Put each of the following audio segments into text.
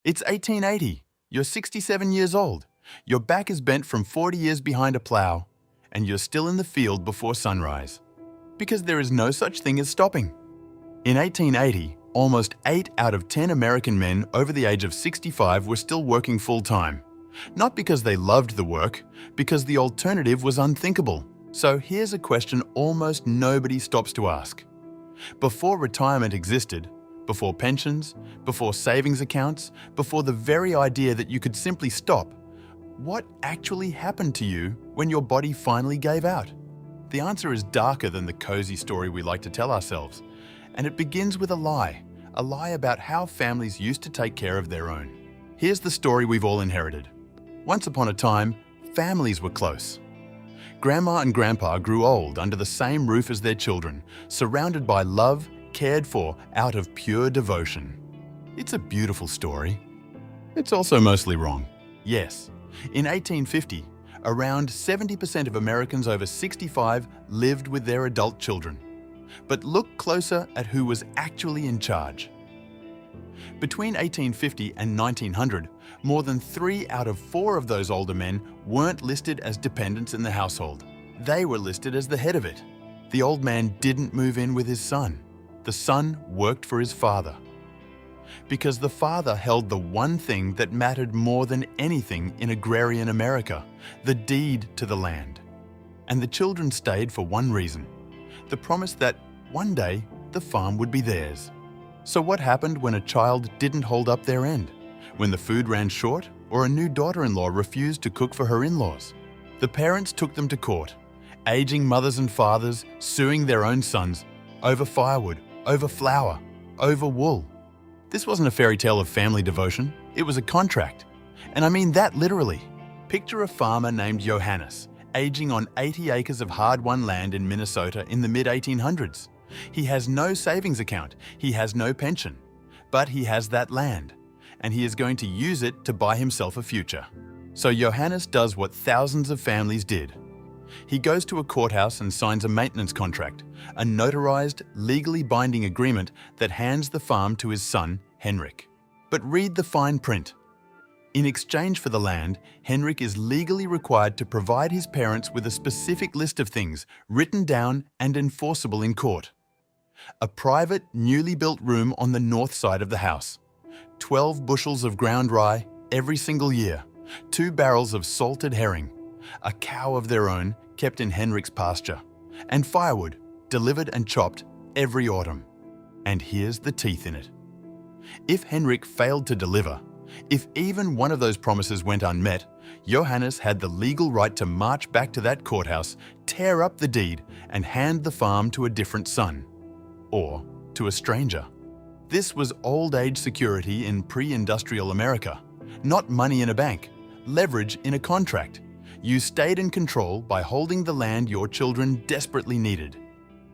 It's 1880. You're 67 years old. Your back is bent from 40 years behind a plow, and you're still in the field before sunrise. Because there is no such thing as stopping. In 1880, almost 8 out of 10 American men over the age of 65 were still working full-time. Not because they loved the work, because the alternative was unthinkable. So here's a question almost nobody stops to ask. Before retirement existed, before pensions, before savings accounts, before the very idea that you could simply stop, what actually happened to you when your body finally gave out? The answer is darker than the cozy story we like to tell ourselves, and it begins with a lie about how families used to take care of their own. Here's the story we've all inherited. Once upon a time, families were close. Grandma and Grandpa grew old under the same roof as their children, surrounded by love, cared for out of pure devotion. It's a beautiful story. It's also mostly wrong. Yes, in 1850, around 70% of Americans over 65 lived with their adult children. But look closer at who was actually in charge. Between 1850 and 1900, more than 3 out of 4 of those older men weren't listed as dependents in the household. They were listed as the head of it. The old man didn't move in with his son. The son worked for his father. Because the father held the one thing that mattered more than anything in agrarian America, the deed to the land. And the children stayed for one reason, the promise that one day the farm would be theirs. So what happened when a child didn't hold up their end? When the food ran short or a new daughter-in-law refused to cook for her in-laws? The parents took them to court, aging mothers and fathers suing their own sons over firewood, over flour, over wool. This wasn't a fairy tale of family devotion, it was a contract. And I mean that literally. Picture a farmer named Johannes, aging on 80 acres of hard-won land in Minnesota in the mid-1800s. He has no savings account, he has no pension, but he has that land, and he is going to use it to buy himself a future. So Johannes does what thousands of families did. He goes to a courthouse and signs a maintenance contract, a notarized, legally binding agreement that hands the farm to his son, Henrik. But read the fine print. In exchange for the land, Henrik is legally required to provide his parents with a specific list of things written down and enforceable in court. A private, newly built room on the north side of the house, 12 bushels of ground rye every single year, 2 barrels of salted herring, a cow of their own kept in Henrik's pasture, and firewood delivered and chopped every autumn. And here's the teeth in it. If Henrik failed to deliver, if even one of those promises went unmet, Johannes had the legal right to march back to that courthouse, tear up the deed, and hand the farm to a different son, or to a stranger. This was old age security in pre-industrial America, not money in a bank, leverage in a contract. You stayed in control by holding the land your children desperately needed.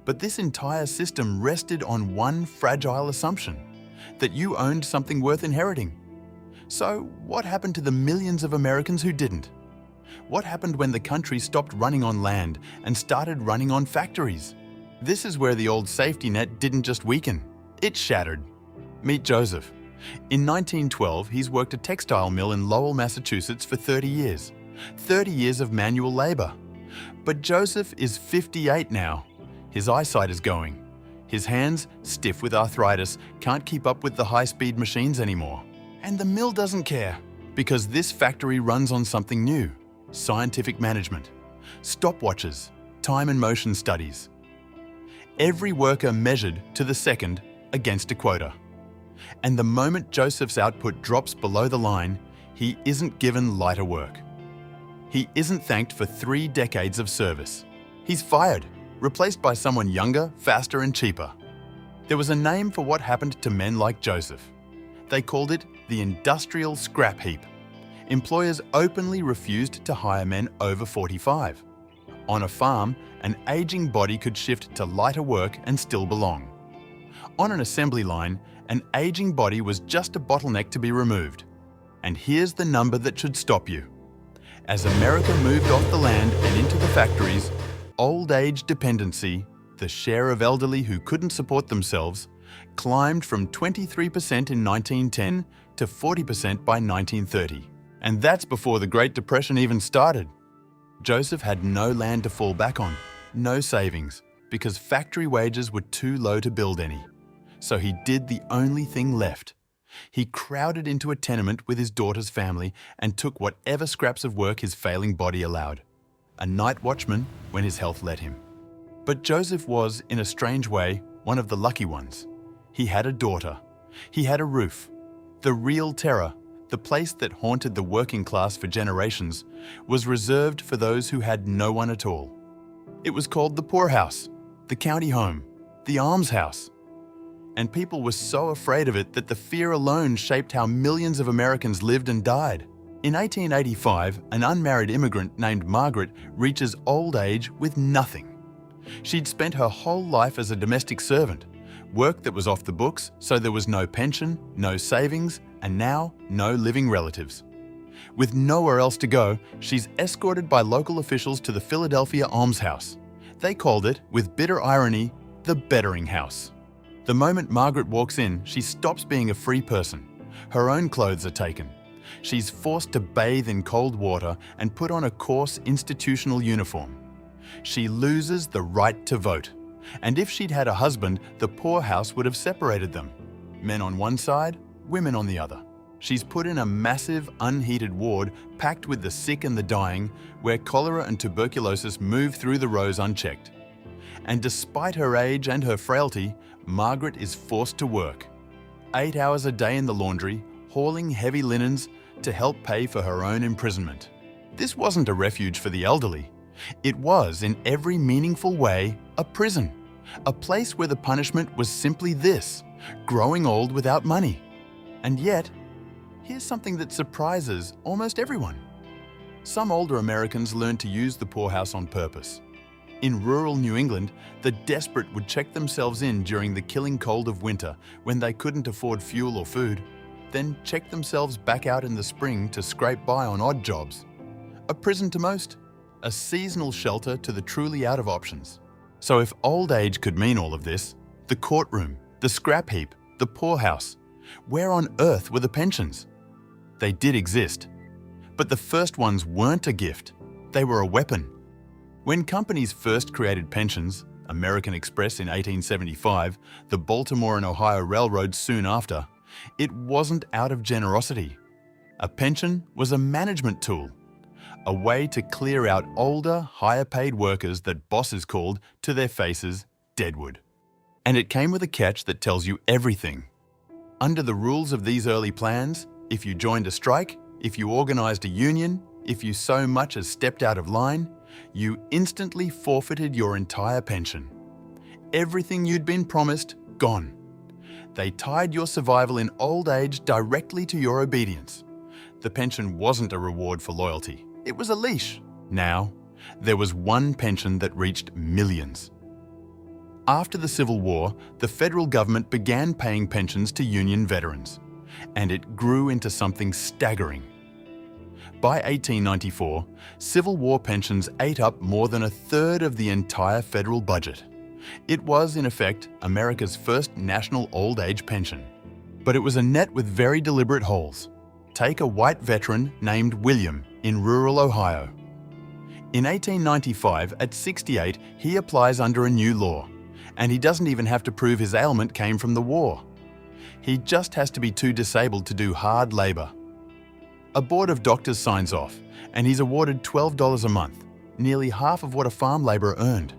But this entire system rested on one fragile assumption, that you owned something worth inheriting. So what happened to the millions of Americans who didn't? What happened when the country stopped running on land and started running on factories? This is where the old safety net didn't just weaken, it shattered. Meet Joseph. In 1912, he's worked a textile mill in Lowell, Massachusetts for 30 years. 30 years of manual labor. But Joseph is 58 now. His eyesight is going. His hands, stiff with arthritis, can't keep up with the high-speed machines anymore. And the mill doesn't care, because this factory runs on something new: scientific management, stopwatches, time and motion studies. Every worker measured to the second against a quota. And the moment Joseph's output drops below the line, he isn't given lighter work. He isn't thanked for 3 decades of service. He's fired, replaced by someone younger, faster and cheaper. There was a name for what happened to men like Joseph. They called it the industrial scrap heap. Employers openly refused to hire men over 45. On a farm, an aging body could shift to lighter work and still belong. On an assembly line, an aging body was just a bottleneck to be removed. And here's the number that should stop you. As America moved off the land and into the factories, old age dependency, the share of elderly who couldn't support themselves, climbed from 23% in 1910 to 40% by 1930. And that's before the Great Depression even started. Joseph had no land to fall back on, no savings, because factory wages were too low to build any. So he did the only thing left. He crowded into a tenement with his daughter's family and took whatever scraps of work his failing body allowed. A night watchman when his health let him. But Joseph was, in a strange way, one of the lucky ones. He had a daughter. He had a roof. The real terror, the place that haunted the working class for generations, was reserved for those who had no one at all. It was called the poorhouse, the county home, the almshouse. And people were so afraid of it that the fear alone shaped how millions of Americans lived and died. In 1885, an unmarried immigrant named Margaret reaches old age with nothing. She'd spent her whole life as a domestic servant, work that was off the books, so there was no pension, no savings, and now no living relatives. With nowhere else to go, she's escorted by local officials to the Philadelphia almshouse. They called it, with bitter irony, the bettering house. The moment Margaret walks in, she stops being a free person. Her own clothes are taken. She's forced to bathe in cold water and put on a coarse institutional uniform. She loses the right to vote. And if she'd had a husband, the poorhouse would have separated them. Men on one side, women on the other. She's put in a massive, unheated ward packed with the sick and the dying, where cholera and tuberculosis move through the rows unchecked. And despite her age and her frailty, Margaret is forced to work. 8 hours a day in the laundry, hauling heavy linens to help pay for her own imprisonment. This wasn't a refuge for the elderly. It was, in every meaningful way, a prison. A place where the punishment was simply this: growing old without money. And yet, here's something that surprises almost everyone. Some older Americans learned to use the poorhouse on purpose. In rural New England, the desperate would check themselves in during the killing cold of winter when they couldn't afford fuel or food, then check themselves back out in the spring to scrape by on odd jobs. A prison to most, a seasonal shelter to the truly out of options. So if old age could mean all of this, the courtroom, the scrap heap, the poorhouse, where on earth were the pensions? They did exist. But the first ones weren't a gift, they were a weapon. When companies first created pensions, American Express in 1875, the Baltimore and Ohio Railroad soon after, it wasn't out of generosity. A pension was a management tool, a way to clear out older, higher-paid workers that bosses called to their faces deadwood. And it came with a catch that tells you everything. Under the rules of these early plans, if you joined a strike, if you organized a union, if you so much as stepped out of line, you instantly forfeited your entire pension. Everything you'd been promised, gone. They tied your survival in old age directly to your obedience. The pension wasn't a reward for loyalty, it was a leash. Now, there was one pension that reached millions. After the Civil War, the federal government began paying pensions to Union veterans, and it grew into something staggering. By 1894, Civil War pensions ate up more than a third of the entire federal budget. It was, in effect, America's first national old age pension. But it was a net with very deliberate holes. Take a white veteran named William in rural Ohio. In 1895, at 68, he applies under a new law, and he doesn't even have to prove his ailment came from the war. He just has to be too disabled to do hard labor. A board of doctors signs off, and he's awarded $12 a month, nearly half of what a farm laborer earned.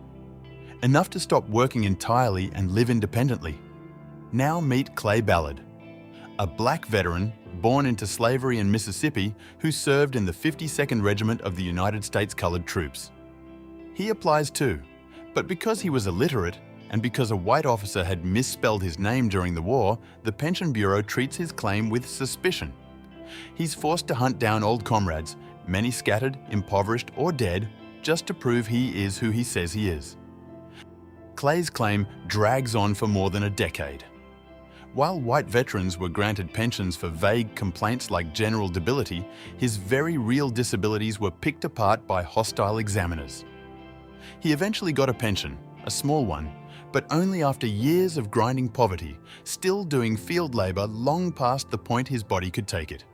Enough to stop working entirely and live independently. Now meet Clay Ballard, a black veteran born into slavery in Mississippi who served in the 52nd Regiment of the United States Colored Troops. He applies too, but because he was illiterate and because a white officer had misspelled his name during the war, the Pension Bureau treats his claim with suspicion. He's forced to hunt down old comrades, many scattered, impoverished, or dead, just to prove he is who he says he is. Clay's claim drags on for more than a decade. While white veterans were granted pensions for vague complaints like general debility, his very real disabilities were picked apart by hostile examiners. He eventually got a pension, a small one, but only after years of grinding poverty, still doing field labor long past the point his body could take it.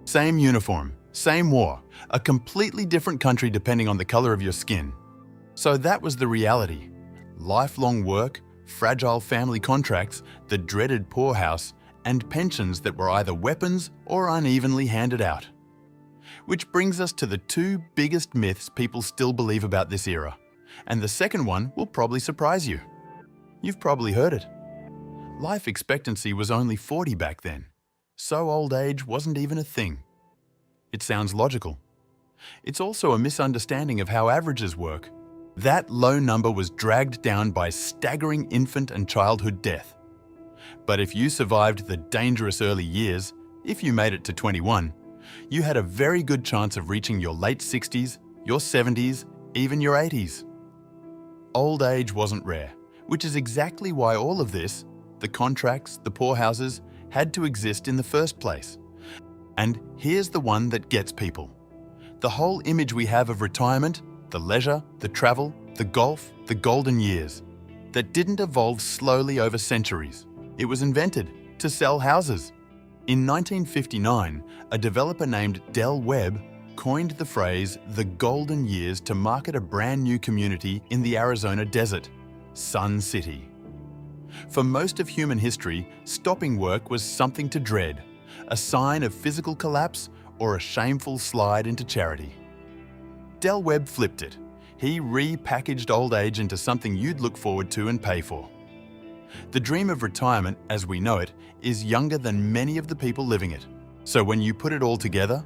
Same uniform, same war, a completely different country depending on the color of your skin. So that was the reality. Lifelong work, fragile family contracts, the dreaded poorhouse, and pensions that were either weapons or unevenly handed out. Which brings us to the two biggest myths people still believe about this era. And the second one will probably surprise you. You've probably heard it. Life expectancy was only 40 back then, so old age wasn't even a thing. It sounds logical. It's also a misunderstanding of how averages work. That low number was dragged down by staggering infant and childhood death. But if you survived the dangerous early years, if you made it to 21, you had a very good chance of reaching your late 60s, your 70s, even your 80s. Old age wasn't rare, which is exactly why all of this, the contracts, the poorhouses, had to exist in the first place. And here's the one that gets people. The whole image we have of retirement, the leisure, the travel, the golf, the golden years, that didn't evolve slowly over centuries. It was invented to sell houses. In 1959, a developer named Del Webb coined the phrase the golden years to market a brand new community in the Arizona desert, Sun City. For most of human history, stopping work was something to dread, a sign of physical collapse or a shameful slide into charity. Del Webb flipped it. He repackaged old age into something you'd look forward to and pay for. The dream of retirement, as we know it, is younger than many of the people living it. So when you put it all together,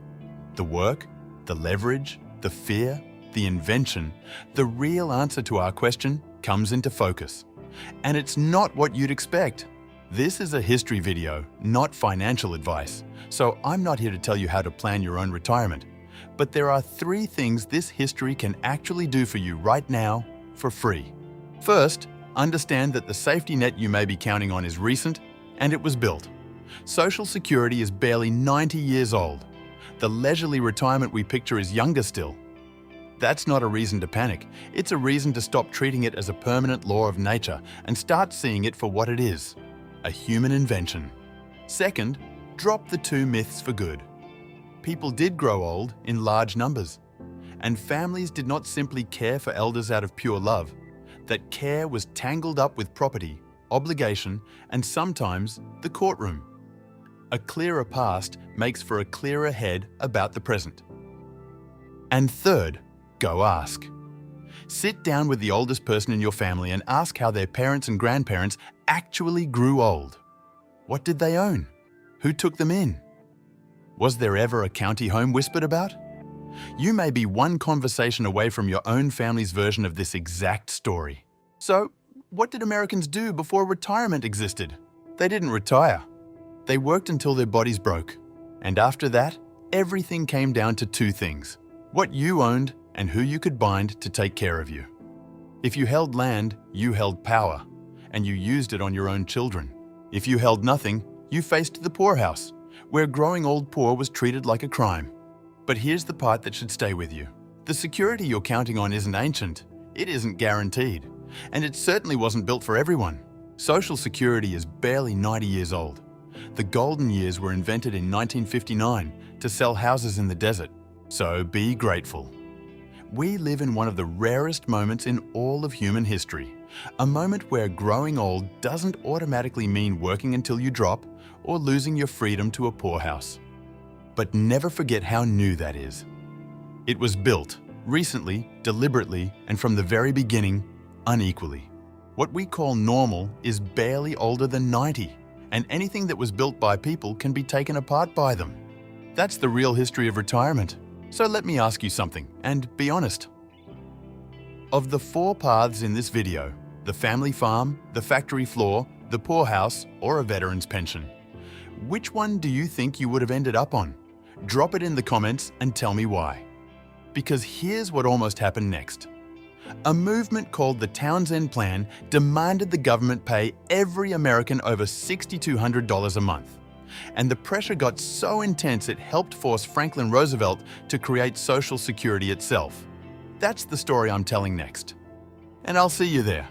the work, the leverage, the fear, the invention, the real answer to our question comes into focus. And it's not what you'd expect. This is a history video, not financial advice, so I'm not here to tell you how to plan your own retirement. But there are 3 things this history can actually do for you right now for free. First, understand that the safety net you may be counting on is recent, and it was built. Social Security is barely 90 years old. The leisurely retirement we picture is younger still. That's not a reason to panic. It's a reason to stop treating it as a permanent law of nature and start seeing it for what it is, a human invention. Second, drop the 2 myths for good. People did grow old in large numbers, and families did not simply care for elders out of pure love. That care was tangled up with property, obligation, and sometimes the courtroom. A clearer past makes for a clearer head about the present. And third, go ask. Sit down with the oldest person in your family and ask how their parents and grandparents actually grew old. What did they own? Who took them in? Was there ever a county home whispered about? You may be one conversation away from your own family's version of this exact story. So, what did Americans do before retirement existed? They didn't retire. They worked until their bodies broke. And after that, everything came down to 2 things: what you owned and who you could bind to take care of you. If you held land, you held power, and you used it on your own children. If you held nothing, you faced the poorhouse, where growing old poor was treated like a crime. But here's the part that should stay with you. The security you're counting on isn't ancient, it isn't guaranteed, and it certainly wasn't built for everyone. Social Security is barely 90 years old. The golden years were invented in 1959 to sell houses in the desert, so be grateful. We live in one of the rarest moments in all of human history, a moment where growing old doesn't automatically mean working until you drop or losing your freedom to a poorhouse. But never forget how new that is. It was built, recently, deliberately, and from the very beginning, unequally. What we call normal is barely older than 90, and anything that was built by people can be taken apart by them. That's the real history of retirement. So let me ask you something, and be honest. Of the 4 paths in this video, the family farm, the factory floor, the poorhouse, or a veteran's pension, which one do you think you would have ended up on? Drop it in the comments and tell me why. Because here's what almost happened next. A movement called the Townsend Plan demanded the government pay every American over $6,200 a month. And the pressure got so intense it helped force Franklin Roosevelt to create Social Security itself. That's the story I'm telling next. And I'll see you there.